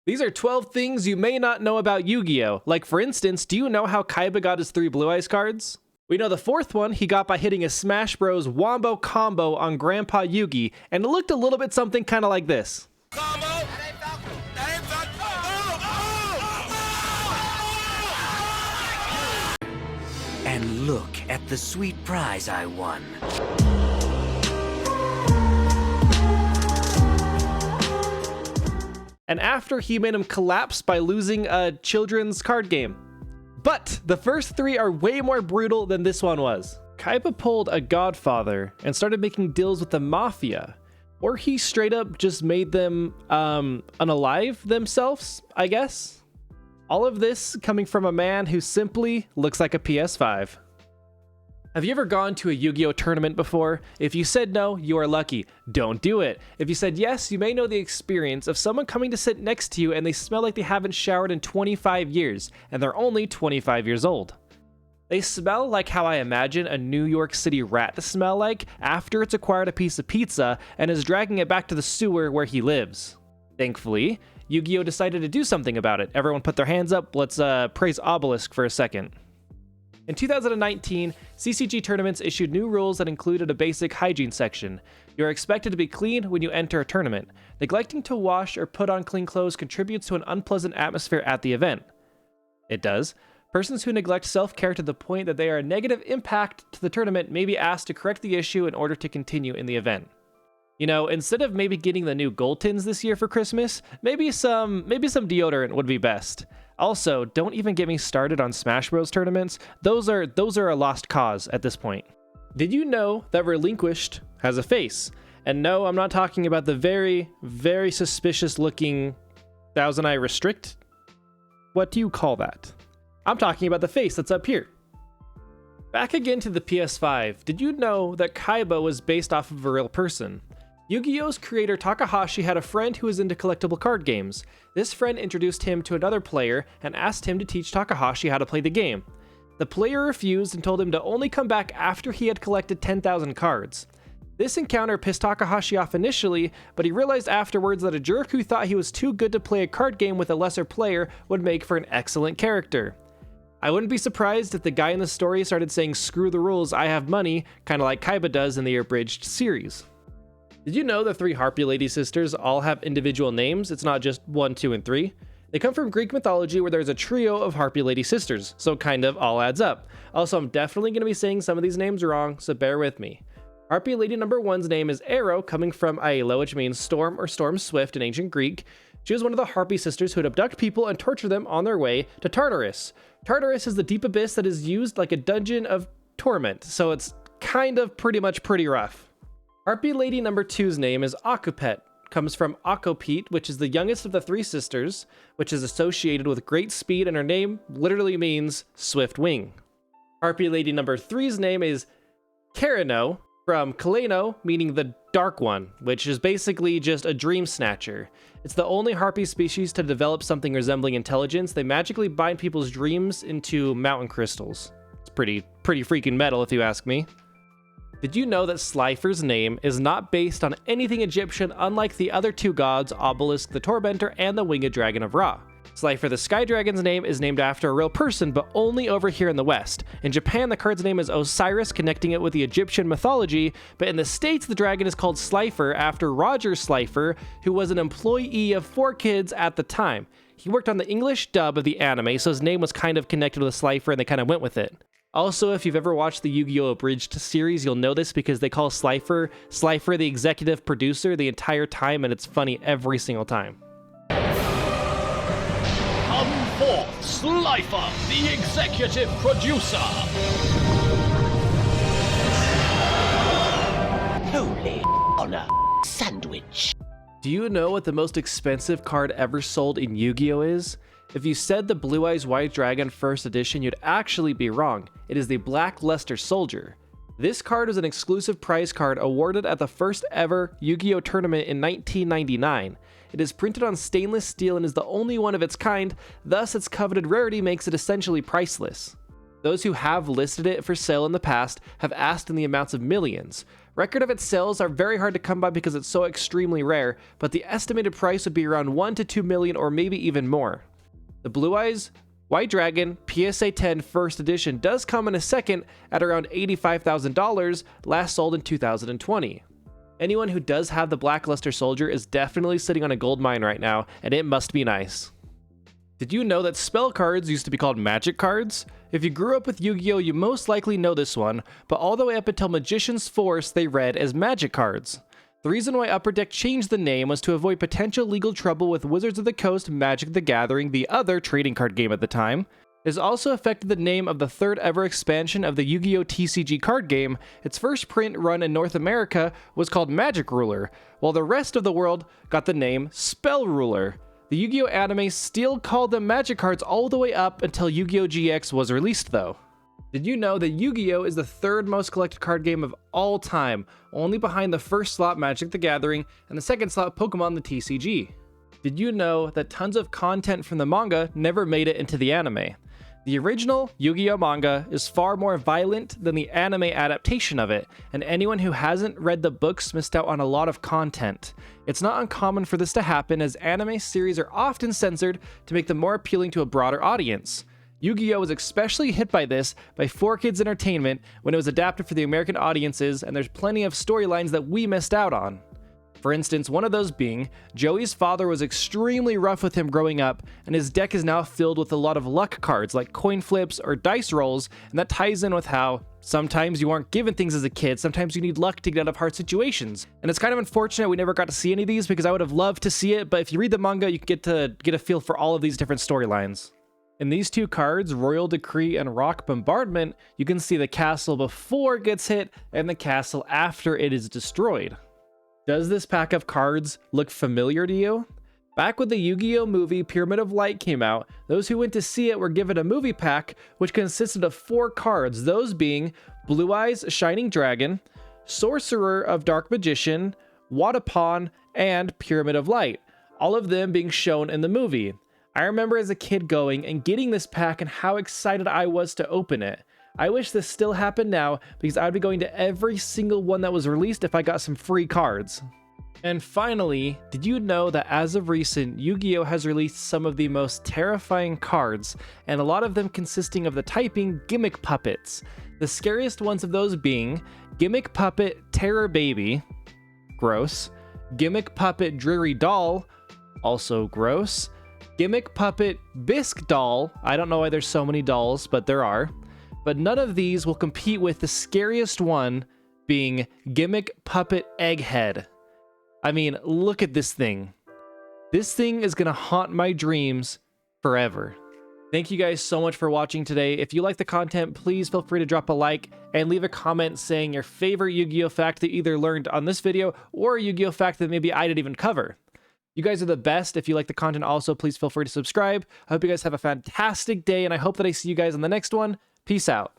These are 12 things you may not know about Yu-Gi-Oh! Like, for instance, do you know how Kaiba got his 3 Blue Eyes cards? We know the 4th one he got by hitting a Smash Bros. Wombo combo on Grandpa Yugi, and it looked a little bit something kind of like this. And look at the sweet prize I won. And after he made him collapse by losing a children's card game. But the first 3 are way more brutal than this one was. Kaiba pulled a Godfather and started making deals with the Mafia. Or he straight up just made them unalive themselves, I guess. All of this coming from a man who simply looks like a PS5. Have you ever gone to a Yu-Gi-Oh! Tournament before? If you said no, you are lucky. Don't do it. If you said yes, you may know the experience of someone coming to sit next to you and they smell like they haven't showered in 25 years, and they're only 25 years old. They smell like how I imagine a New York City rat to smell like after it's acquired a piece of pizza and is dragging it back to the sewer where he lives. Thankfully, Yu-Gi-Oh! Decided to do something about it. Everyone put their hands up. Let's praise Obelisk for a second. In 2019, CCG tournaments issued new rules that included a basic hygiene section. You are expected to be clean when you enter a tournament. Neglecting to wash or put on clean clothes contributes to an unpleasant atmosphere at the event. It does. Persons who neglect self-care to the point that they are a negative impact to the tournament may be asked to correct the issue in order to continue in the event. You know, instead of maybe getting the new gold tins this year for Christmas, maybe some deodorant would be best. Also, don't even get me started on Smash Bros. Tournaments. Those are a lost cause at this point. Did you know that Relinquished has a face? And no, I'm not talking about the very, very suspicious looking Thousand Eye Restrict. What do you call that? I'm talking about the face that's up here. Back again to the PS5, did you know that Kaiba was based off of a real person? Yu-Gi-Oh's creator Takahashi had a friend who was into collectible card games. This friend introduced him to another player and asked him to teach Takahashi how to play the game. The player refused and told him to only come back after he had collected 10,000 cards. This encounter pissed Takahashi off initially, but he realized afterwards that a jerk who thought he was too good to play a card game with a lesser player would make for an excellent character. I wouldn't be surprised if the guy in the story started saying "screw the rules, I have money," kind of like Kaiba does in the abridged series. Did you know the 3 Harpy Lady sisters all have individual names? It's not just 1, 2, and 3. They come from Greek mythology where there's a trio of Harpy Lady sisters, so kind of all adds up. Also, I'm definitely going to be saying some of these names wrong, so bear with me. Harpy Lady number 1's name is Arrow, coming from Aelo, which means storm or storm swift in ancient Greek. She was one of the Harpy sisters who would abduct people and torture them on their way to Tartarus. Tartarus is the deep abyss that is used like a dungeon of torment, so it's kind of pretty rough. Harpy Lady number 2's name is Akupet, comes from Akopete, which is the youngest of the 3 sisters, which is associated with great speed, and her name literally means swift wing. Harpy Lady number 3's name is Karino, from Kaleno, meaning the Dark One, which is basically just a dream snatcher. It's the only harpy species to develop something resembling intelligence. They magically bind people's dreams into mountain crystals. It's pretty freaking metal if you ask me. Did you know that Slifer's name is not based on anything Egyptian, unlike the other 2 gods, Obelisk the Tormentor and the Winged Dragon of Ra? Slifer the Sky Dragon's name is named after a real person, but only over here in the West. In Japan, the card's name is Osiris, connecting it with the Egyptian mythology, but in the States, the dragon is called Slifer after Roger Slifer, who was an employee of 4Kids at the time. He worked on the English dub of the anime, so his name was kind of connected with Slifer, and they kind of went with it. Also, if you've ever watched the Yu-Gi-Oh! Abridged series, you'll know this because they call Slifer the executive producer the entire time, and it's funny every single time. Come forth, Slifer, the executive producer! Holy on a sandwich. Do you know what the most expensive card ever sold in Yu-Gi-Oh! Is? If you said the Blue Eyes White Dragon first edition, you'd actually be wrong. It is the Black Luster Soldier. This card is an exclusive prize card awarded at the first ever Yu-Gi-Oh! Tournament in 1999. It is printed on stainless steel and is the only one of its kind, thus its coveted rarity makes it essentially priceless. Those who have listed it for sale in the past have asked in the amounts of millions. Record of its sales are very hard to come by because it's so extremely rare, but the estimated price would be around 1 to 2 million or maybe even more. The Blue Eyes White Dragon PSA 10 First Edition does come in a second at around $85,000, last sold in 2020. Anyone who does have the Blackluster Soldier is definitely sitting on a gold mine right now, and it must be nice. Did you know that spell cards used to be called magic cards? If you grew up with Yu-Gi-Oh, you most likely know this one, but all the way up until Magician's Force they read as magic cards. The reason why Upper Deck changed the name was to avoid potential legal trouble with Wizards of the Coast Magic the Gathering, the other trading card game at the time. It has also affected the name of the third ever expansion of the Yu-Gi-Oh TCG card game. Its first print run in North America was called Magic Ruler, while the rest of the world got the name Spell Ruler. The Yu-Gi-Oh anime still called them magic cards all the way up until Yu-Gi-Oh GX was released though. Did you know that Yu-Gi-Oh is the third most collected card game of all time, only behind the first slot Magic the Gathering and the second slot Pokemon the TCG? Did you know that tons of content from the manga never made it into the anime? The original Yu-Gi-Oh manga is far more violent than the anime adaptation of it, and anyone who hasn't read the books missed out on a lot of content. It's not uncommon for this to happen, as anime series are often censored to make them more appealing to a broader audience. Yu-Gi-Oh was especially hit by this by 4Kids Entertainment when it was adapted for the American audiences, and there's plenty of storylines that we missed out on. For instance, one of those being, Joey's father was extremely rough with him growing up, and his deck is now filled with a lot of luck cards like coin flips or dice rolls, and that ties in with how sometimes you aren't given things as a kid, sometimes you need luck to get out of hard situations. And it's kind of unfortunate we never got to see any of these because I would have loved to see it, but if you read the manga, you get to get a feel for all of these different storylines. In these two cards, Royal Decree and Rock Bombardment, you can see the castle before it gets hit and the castle after it is destroyed. Does this pack of cards look familiar to you? Back when the Yu-Gi-Oh movie Pyramid of Light came out, those who went to see it were given a movie pack which consisted of 4 cards, those being Blue Eyes Shining Dragon, Sorcerer of Dark Magician, Wadapon, and Pyramid of Light, all of them being shown in the movie. I remember as a kid going and getting this pack and how excited I was to open it. I wish this still happened now because I would be going to every single one that was released if I got some free cards. And finally, did you know that as of recent, Yu-Gi-Oh has released some of the most terrifying cards, and a lot of them consisting of the typing Gimmick Puppets. The scariest ones of those being Gimmick Puppet Terror Baby, gross, Gimmick Puppet Dreary Doll, also gross, Gimmick Puppet Bisque Doll, I don't know why there's so many dolls, but there are. But none of these will compete with the scariest one being Gimmick Puppet Egghead. I mean, look at this thing. This thing is gonna haunt my dreams forever. Thank you guys so much for watching today. If you like the content, please feel free to drop a like and leave a comment saying your favorite Yu-Gi-Oh fact that you either learned on this video or a Yu-Gi-Oh fact that maybe I didn't even cover. You guys are the best. If you like the content also, please feel free to subscribe. I hope you guys have a fantastic day, and I hope that I see you guys on the next one. Peace out.